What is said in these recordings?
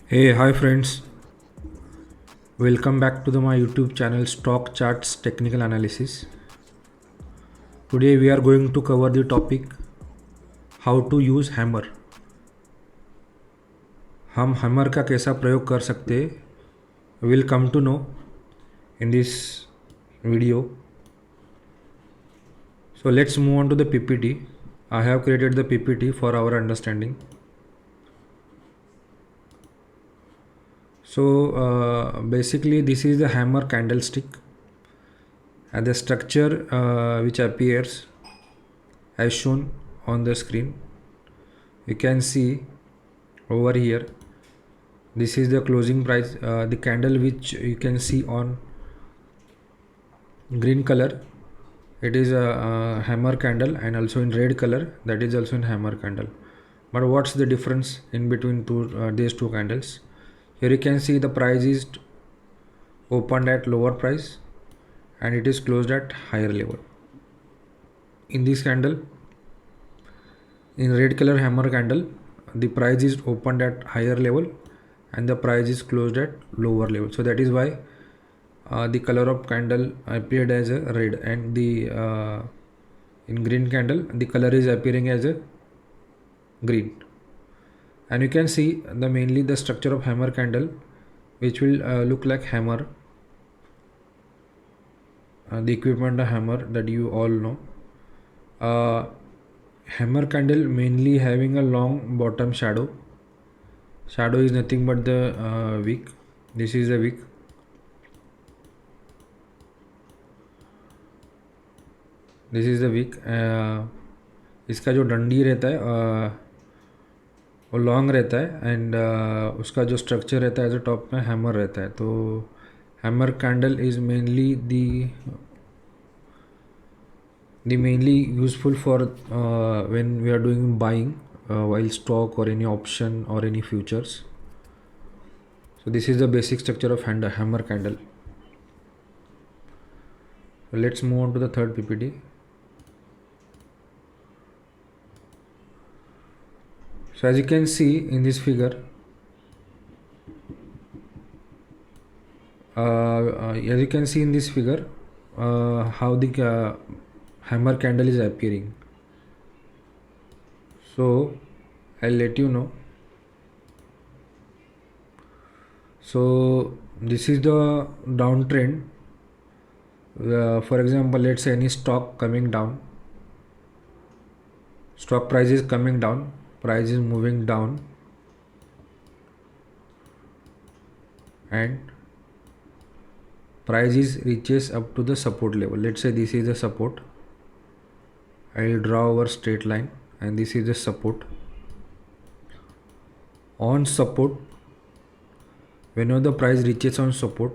Hey, hi friends. Welcome back to my YouTube channel Stock Charts Technical Analysis. Today we are going to cover the topic how to use hammer. हम hammer का कैसा प्रयोग कर सकते हैं will come to know in this video. So let's move on to the PPT. I have created the PPT for our understanding. So basically this is the hammer candlestick and the structure which appears as shown on the screen. You can see over here this is the closing price, the candle which you can see on green color, it is a hammer candle, and also in red color that is also in hammer candle. But what's the difference in between these two candles? Here you can see the price is opened at lower price and it is closed at higher level. In this candle, in red color hammer candle, the price is opened at higher level and the price is closed at lower level. So that is why the color of candle appeared as a red, and the in green candle the color is appearing as a green. And you can see mainly the structure of hammer candle, which will look like hammer, the equipment of hammer that you all know. Hammer candle mainly having a long bottom shadow. Shadow is nothing but the wick. This is the wick. This is the wick. इसका जो डंडी रहता है वो long रहता है, and उसका जो स्ट्रक्चर रहता है एज अ टॉप में हैमर रहता है. तो hammer candle is mainly the mainly useful for when we are doing buying while stock or any option or any futures. So this is the basic structure of hammer candle. Let's move on to the third PPT. So as you can see in this figure, as you can see in this figure, how the hammer candle is appearing. So I'll let you know. So this is the downtrend. For example, let's say any stock coming down, stock price is coming down, price is moving down, and price is reaches up to the support level. Let's say this is the support. I'll draw over straight line, and this is the support. On support, whenever the price reaches on support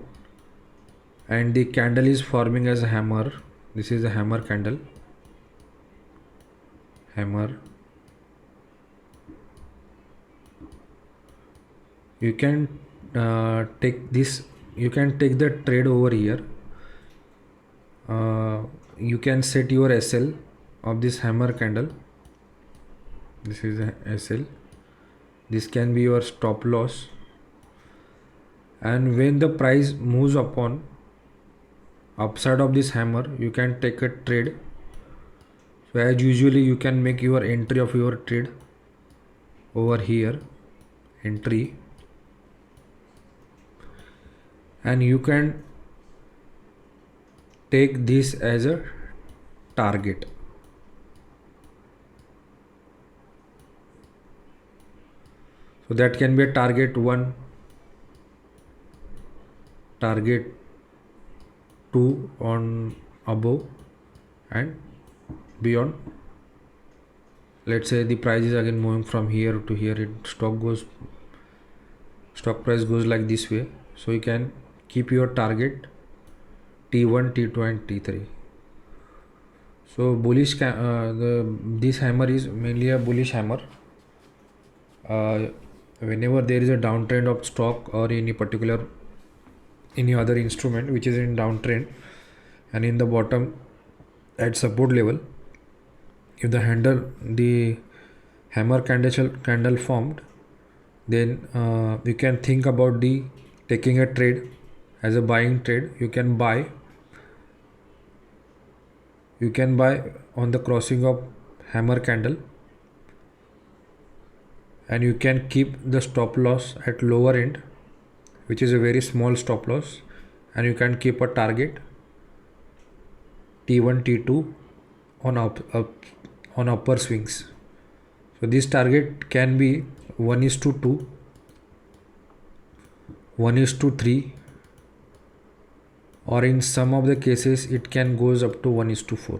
and the candle is forming as a hammer, this is a hammer candle, hammer, you can take this, you can take the trade over here. You can set your SL of this hammer candle. This is a SL. This can be your stop loss, and when the price moves upon upside of this hammer, you can take a trade. So as usually you can make your entry of your trade over here, entry, and you can take this as a target. So that can be a target 1, target 2 on above and beyond. Let's say the price is again moving from here to here, stock price goes like this way. So you can keep your target T1, T2 and T3. So bullish this hammer is mainly a bullish hammer. Whenever there is a downtrend of stock or any other instrument which is in downtrend, and in the bottom at support level, if the hammer candle formed, then you can think about the taking a trade as a buying trade. You can buy on the crossing of hammer candle, and you can keep the stop loss at lower end, which is a very small stop loss, and you can keep a target T1 T2 on on upper swings. So this target can be 1:2, 1:3, or in some of the cases it can goes up to 1:4.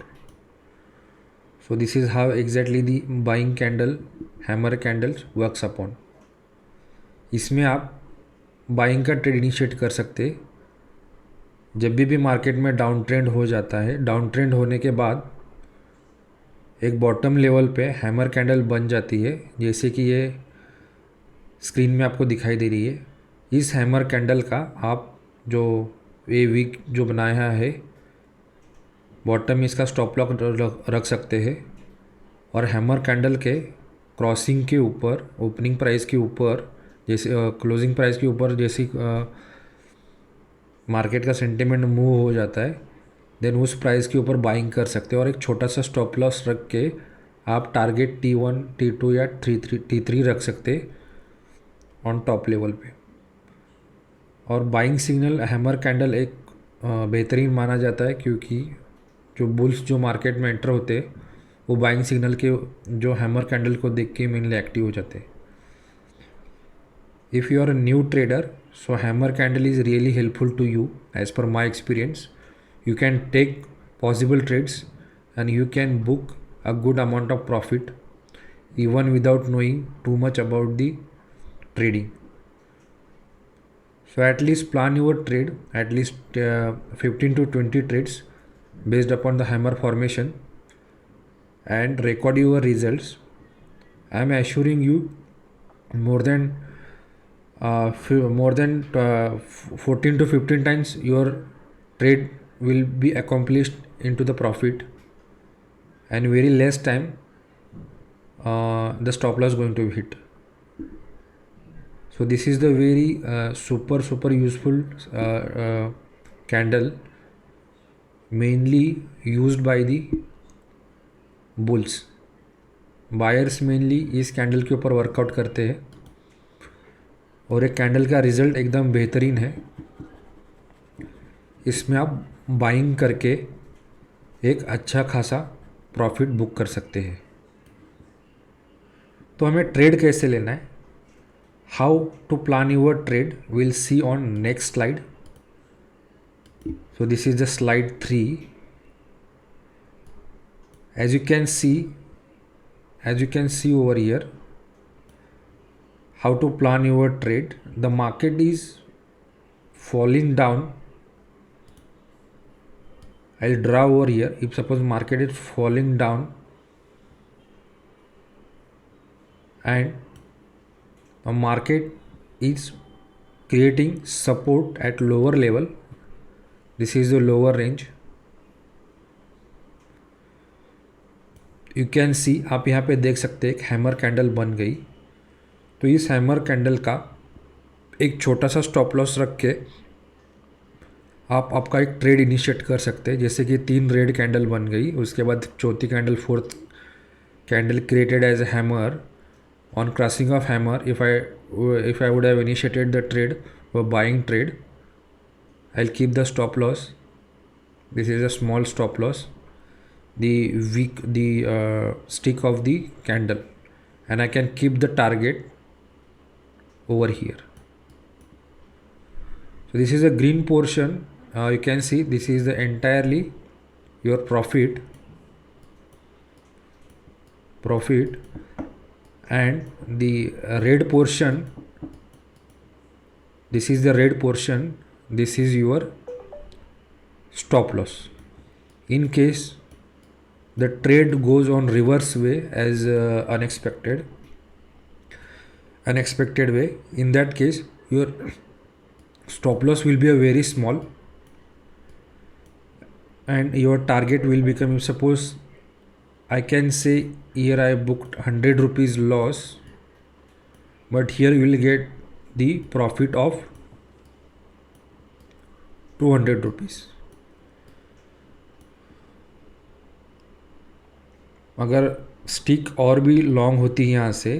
So this is how exactly the buying candle hammer candles works upon. इसमें आप buying का trade initiate कर सकते जब भी market में down trend हो जाता है. डाउन ट्रेंड होने के बाद एक बॉटम लेवल पे हैमर कैंडल बन जाती है, जैसे कि ये स्क्रीन में आपको दिखाई दे रही है. इस हैमर कैंडल का आप जो ये वीक जो बनाया है बॉटम में इसका स्टॉप लॉस रख सकते हैं, और हैमर कैंडल के क्रॉसिंग के ऊपर ओपनिंग प्राइस के ऊपर जैसे क्लोजिंग प्राइस के ऊपर जैसी मार्केट का सेंटिमेंट मूव हो जाता है, देन उस प्राइस के ऊपर बाइंग कर सकते हैं. और एक छोटा सा स्टॉप लॉस रख के आप टारगेट T1 T2 या T3 रख सकते ऑन टॉप लेवल पे. और बाइंग सिग्नल हैमर कैंडल एक बेहतरीन माना जाता है, क्योंकि जो बुल्स जो मार्केट में एंटर होते हैं वो बाइंग सिग्नल के जो हैमर कैंडल को देख के मेनली एक्टिव हो जाते हैं. If you are a new trader, so hammer candle is really helpful to you as per my experience. You can take possible trades and you can book a good amount of profit even without knowing too much about the trading. So at least plan your trade, at least 15 to 20 trades based upon the hammer formation, and record your results. I am assuring you more than 14 to 15 times your trade will be accomplished into the profit, and very less time the stop loss going to be hit. So this is the very super useful candle mainly used by the bulls. Buyers mainly इस candle के ऊपर workout करते हैं, और एक candle का result एकदम बेहतरीन है. इसमें आप बाइंग करके एक अच्छा खासा प्रॉफिट बुक कर सकते हैं. तो हमें ट्रेड कैसे लेना है, how to plan your trade, will see on next slide. So this is the slide 3. as you can see over here, how to plan your trade. The market is falling down. I'll draw over here. If suppose market is falling down and the market is creating support at lower level, this is the lower range. You can see, आप यहाँ पे देख सकते हैं एक hammer candle बन गई. तो इस हैमर कैंडल का एक छोटा सा स्टॉप लॉस रख के आप आपका एक ट्रेड इनिशिएट कर सकते हैं. जैसे कि 3 रेड कैंडल बन गई, उसके बाद चौथी candle, fourth candle created as a hammer. On crossing of hammer, if I would have initiated the trade or buying trade, I'll keep the stop loss. This is a small stop loss, the stick of the candle, and I can keep the target over here. So this is a green portion. You can see this is the entirely your profit, and the red portion, this is the red portion, this is your stop loss. In case the trade goes on reverse way as unexpected way, in that case your stop loss will be a very small and your target will become, suppose I can say here I booked 100 rupees loss, but here you will get the profit of 200 rupees. अगर stick और भी long होती है यहाँ से,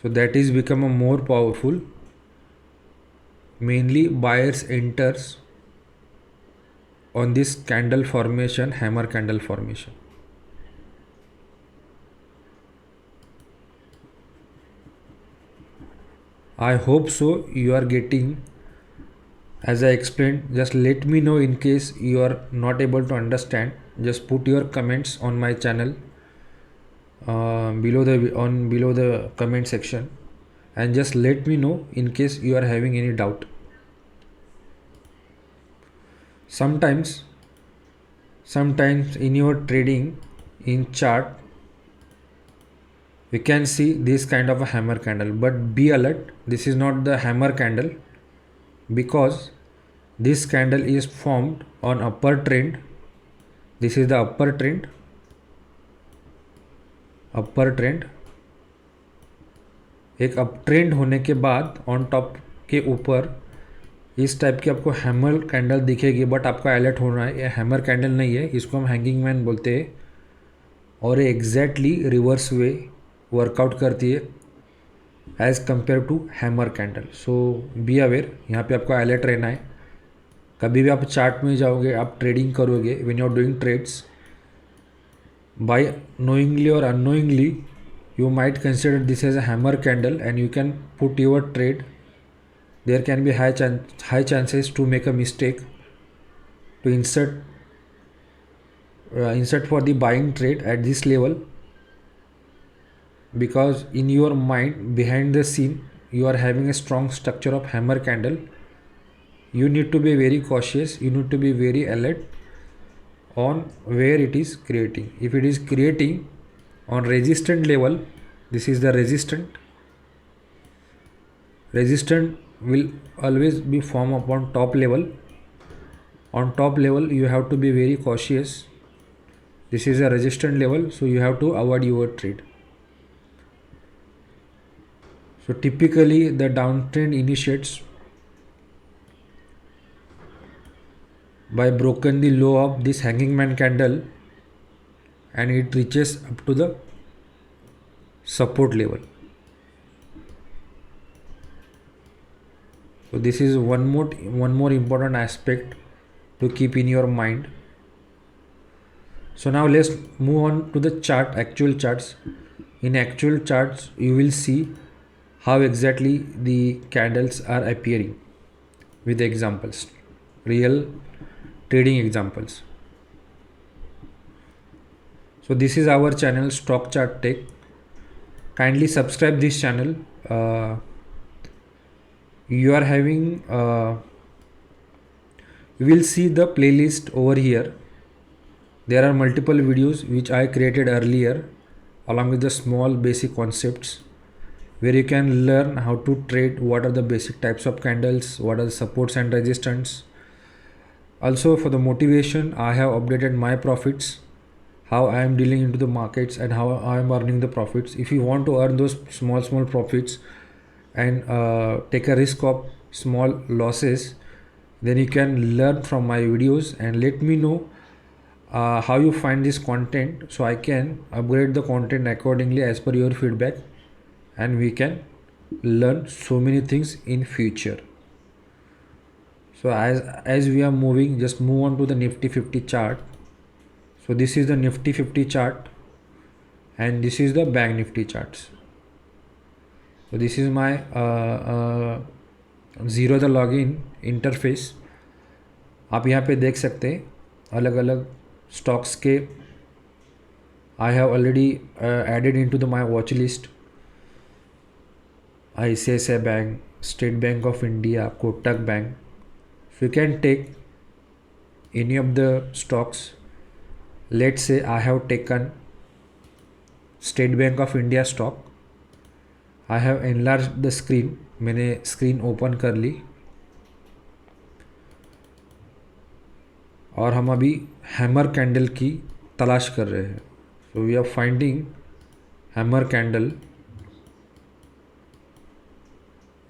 so that is become a more powerful. Mainly buyers enters on this candle formation, hammer candle formation. I hope so you are getting as I explained. Just let me know in case you are not able to understand. Just put your comments on my channel below the comment section, and just let me know in case you are having any doubt. Sometimes in your trading in chart we can see this kind of a hammer candle, but be alert, this is not the hammer candle, because this candle is formed on upper trend. This is the upper trend. एक up trend होने के बाद on top के ऊपर इस type की आपको hammer candle दिखेगी, बट आपको अलर्ट होना है, ये हैमर कैंडल नहीं है, इसको हम हैंगिंग मैन बोलते हैं, और ये एग्जैक्टली रिवर्स वे वर्कआउट करती है as compare to hammer candle. So be aware, यहाँ पे आपको अलर्ट रहना है. कभी भी आप चार्ट में जाओगे, आप ट्रेडिंग करोगे, when you are doing trades, by knowingly or unknowingly you might consider this as a hammer candle and you can put your trade. There can be high chances to make a mistake to insert for the buying trade at this level, because in your mind behind the scene you are having a strong structure of hammer candle. You need to be very cautious, you need to be very alert on where it is creating. If it is creating on resistant level, this is the resistant will always be formed upon top level. On top level you have to be very cautious. This is a resistant level, so you have to avoid your trade. So typically the downtrend initiates by broken the low of this hanging man candle and it reaches up to the support level. So this is one more important aspect to keep in your mind. So now let's move on to the chart, actual charts. In actual charts you will see how exactly the candles are appearing with examples, real trading examples. So this is our channel, Stock Chart Tech. Kindly subscribe this channel. You are having you will see the playlist over here. There are multiple videos which I created earlier along with the small basic concepts where you can learn how to trade, what are the basic types of candles, what are the supports and resistance. Also for the motivation, I have updated my profits, how I am dealing into the markets and how I am earning the profits. If you want to earn those small profits and take a risk of small losses, then you can learn from my videos and let me know how you find this content, so I can upgrade the content accordingly as per your feedback, and we can learn so many things in future. So as we are moving, just move on to the Nifty 50 chart. So this is the Nifty 50 chart and this is the Bank Nifty charts. So this is my zero the login interface. आप यहाँ पे देख सकते हैं अलग अलग stocks के I have already added into my watch list. ICICI Bank, State Bank of India, Kotak Bank. So you can take any of the stocks. Let's say I have taken State Bank of India stock. I have enlarged the screen. मैंने screen open कर ली और हम अभी hammer candle की तलाश कर रहे हैं. So we are finding hammer candle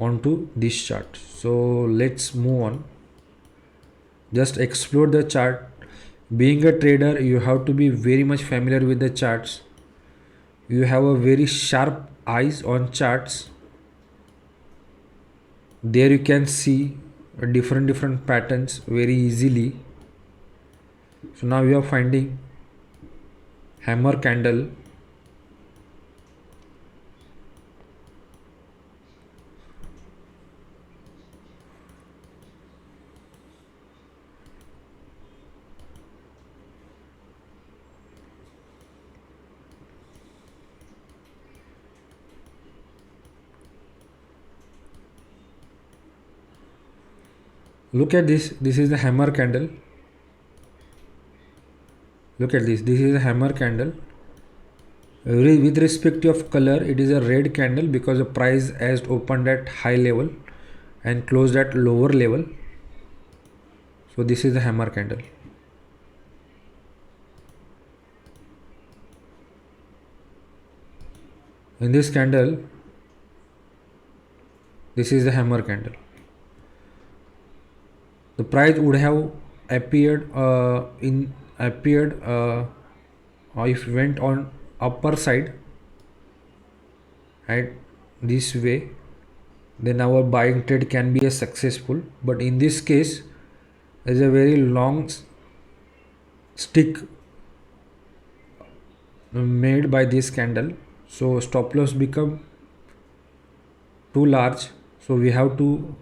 onto this chart. So let's move on. Just explore the chart. Being a trader, you have to be very much familiar with the charts. You have a very sharp eyes on charts. There you can see different patterns very easily. So now we are finding hammer candle. Look at this. This is the hammer candle. Look at this. This is a hammer candle. With respect of color, it is a red candle because the price has opened at high level and closed at lower level. So this is the hammer candle. In this candle, this is the hammer candle. The price would have appeared if went on upper side at this way, then our buying trade can be a successful. But in this case, there is a very long stick made by this candle, so stop loss become too large. So we have to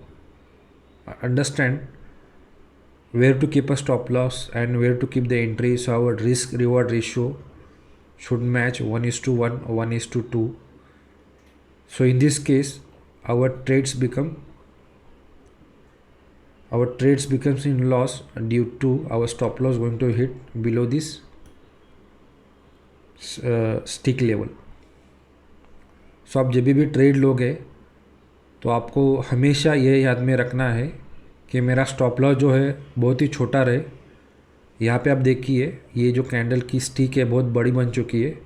understand where to keep a stop loss and where to keep the entry. So our risk reward ratio should match 1:1 or 1:2. So in this case, our trades becomes in loss due to our stop loss going to hit below this stick level. So आप जब भी trade लोगे तो आपको हमेशा ये याद में रखना है कि मेरा स्टॉप लॉस जो है बहुत ही छोटा रहे. यहाँ पे आप देखिए ये जो कैंडल की स्टिक है बहुत बड़ी बन चुकी है.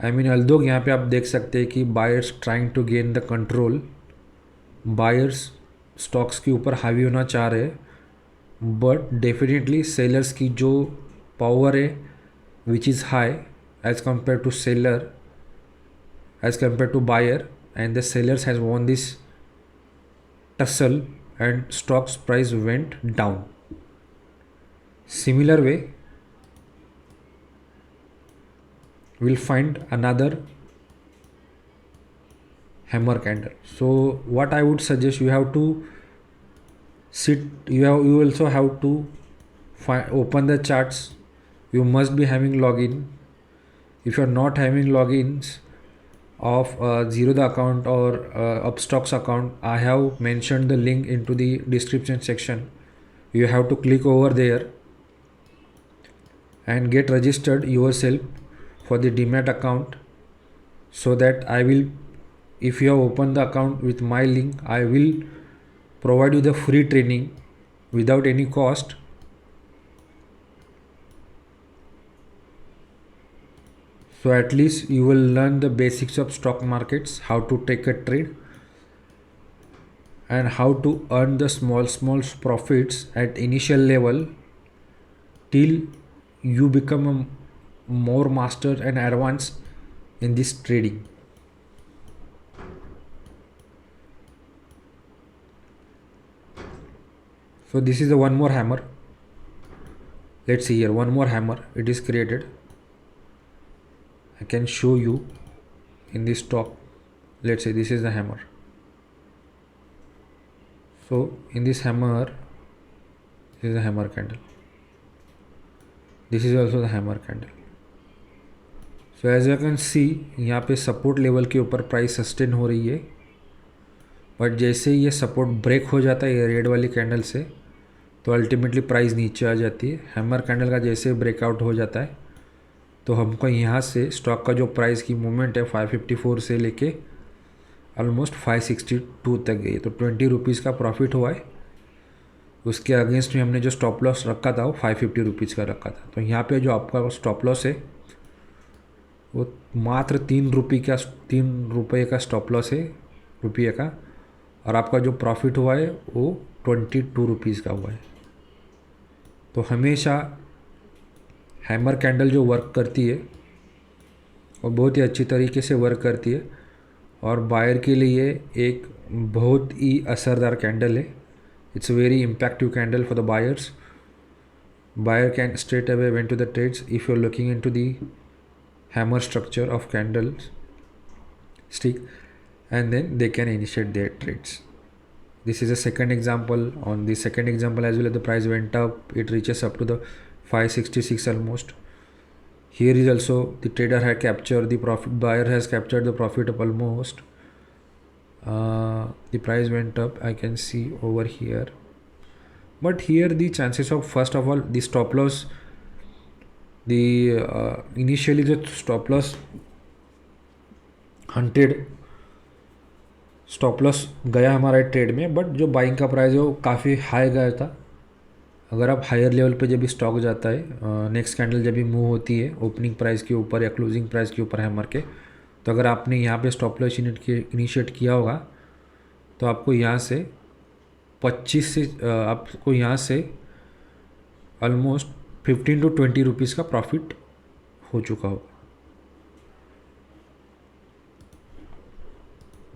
आई मीन अल्दो यहाँ पे आप देख सकते हैं कि buyers trying to gain the control. Buyers stocks के ऊपर हावी होना चाह रहे हैं, बट डेफिनेटली सेलर्स की जो पावर है which is high as compared to seller, as compared to buyer, and the sellers has won this tussle and stocks price went down. Similar way we'll find another hammer candle. So what I would suggest, you have to you also have to open the charts. You must be having login. If you are not having logins of Zerodha account or Upstocks account, I have mentioned the link into the description section. You have to click over there and get registered yourself for the Demat account, so that I will, if you have opened the account with my link, I will provide you the free training without any cost. So at least you will learn the basics of stock markets, how to take a trade and how to earn the small profits at initial level till you become a more master and advanced in this trading. So this is the one more hammer. Let's see here, one more hammer it is created. I can show you in this stock. Let's say this is the hammer. So in this hammer, this is the hammer candle. This is also the hammer candle. So as you can see, यहाँ पे support level के ऊपर price sustain हो रही है, but जैसे ही ये support break हो जाता है ये रेड वाली कैंडल से, तो अल्टीमेटली प्राइस नीचे आ जाती है. हैमर कैंडल का जैसे ब्रेकआउट हो जाता है तो हमको यहाँ से स्टॉक का जो प्राइस की मूवमेंट है 554 से लेके ऑलमोस्ट 562 तक गई. तो 20 रुपीज़ का प्रॉफिट हुआ है. उसके अगेंस्ट में हमने जो स्टॉप लॉस रखा था वो 550 रुपीज़ का रखा था. तो यहाँ पे जो आपका स्टॉप लॉस है वो मात्र 3 रुपये का स्टॉप लॉस है, रुपये का. और आपका जो प्रॉफिट हुआ है वो 22 रुपीज़ का हुआ है। तो हमेशा हैमर कैंडल जो वर्क करती है वो बहुत ही अच्छी तरीके से वर्क करती है और बायर के लिए एक बहुत ही असरदार कैंडल है। It's a very impactive candle for the buyers. Buyer can straight away went to the trades if you're looking into the hammer structure of candles stick, and then they can initiate their trades. This is a second example. On the second example as well, the price went up, it reaches up to the 566 almost. Here is also the trader had captured the profit, buyer has captured the profit of almost the price went up, I can see over here. But here the chances of, first of all, the stop loss, the initially the stop loss hunted stop loss गया हमारा trade में, but जो buying का price है वो काफ़ी high गया था. अगर आप हायर लेवल पे जब भी स्टॉक जाता है, नेक्स्ट कैंडल जब भी मूव होती है ओपनिंग प्राइस के ऊपर या क्लोजिंग प्राइस के ऊपर हैमर के, तो अगर आपने यहाँ पे स्टॉप लॉस इनिशिएट किया होगा तो आपको यहाँ से 25 से आपको यहाँ से ऑलमोस्ट 15 to 20 रुपीज़ का प्रॉफिट हो चुका होगा.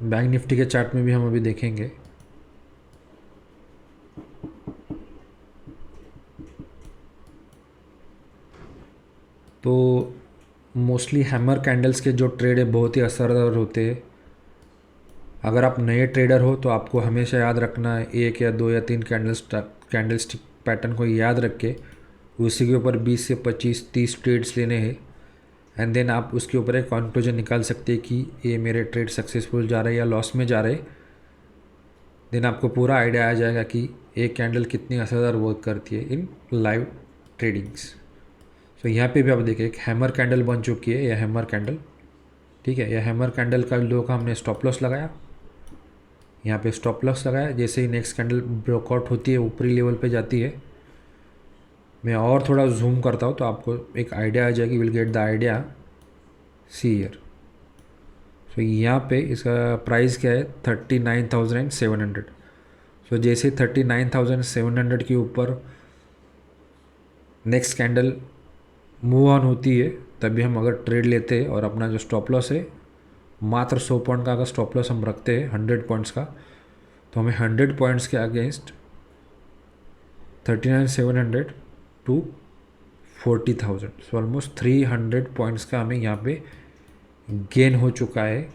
बैंक निफ्टी के चार्ट में भी हम अभी देखेंगे. तो मोस्टली हैमर कैंडल्स के जो ट्रेड है बहुत ही असरदार होते हैं. अगर आप नए ट्रेडर हो तो आपको हमेशा याद रखना है, 1 या 2 या 3 कैंडल स्टिक पैटर्न को याद रख के उसी के ऊपर 20 से 25-30 ट्रेड्स लेने हैं, एंड देन आप उसके ऊपर एक कंक्लूजन निकाल सकते हैं कि ये मेरे ट्रेड सक्सेसफुल जा रहे हैं या लॉस में जा रहे. देन आपको पूरा आइडिया आ जाएगा कि एक कैंडल कितनी असरदार वर्क करती है इन लाइव ट्रेडिंग्स. तो यहाँ पे भी आप देखिए एक हैमर कैंडल बन चुकी है, यह हैमर कैंडल, ठीक है. यह हैमर कैंडल का लो का हमने स्टॉप लॉस लगाया, यहाँ पे स्टॉप लॉस लगाया. जैसे ही नेक्स्ट कैंडल ब्रेकआउट होती है, ऊपरी लेवल पे जाती है, मैं और थोड़ा जूम करता हूँ तो आपको एक आइडिया आ जाएगी, will get the idea. See here. So यहाँ पे इसका प्राइस क्या है, 39,700. सो जैसे 39,700 के ऊपर नेक्स्ट कैंडल मूव ऑन होती है, तभी हम अगर ट्रेड लेते हैं और अपना जो स्टॉप लॉस है मात्र 100 पॉइंट का अगर स्टॉप लॉस हम रखते हैं 100 पॉइंट्स का, तो हमें 100 पॉइंट्स के against 39,700 to 40,000, so almost 300 points का हमें यहाँ पे गेन हो चुका है.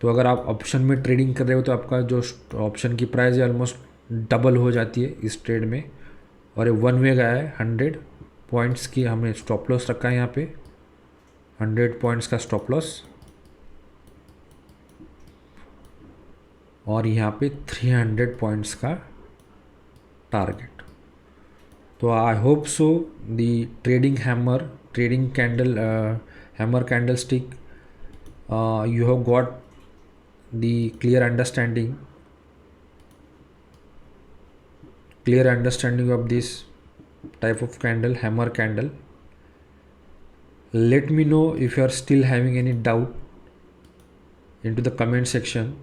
तो अगर आप ऑप्शन में ट्रेडिंग कर रहे हो तो आपका जो ऑप्शन की प्राइस है ऑलमोस्ट डबल हो जाती है इस ट्रेड में. और ये वन वे गया है, 100 पॉइंट्स की हमने स्टॉप लॉस रखा है यहाँ पे, 100 पॉइंट्स का स्टॉप लॉस, और यहाँ पे 300 पॉइंट्स का टारगेट. तो I hope so the trading candle hammer candle stick, you have got the clear understanding of this type of candle, hammer candle. Let me know if you are still having any doubt into the comment section,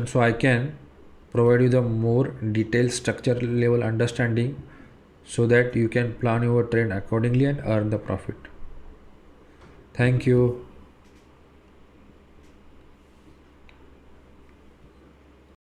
so I can provide you the more detailed structure level understanding, so that you can plan your trade accordingly and earn the profit. Thank you.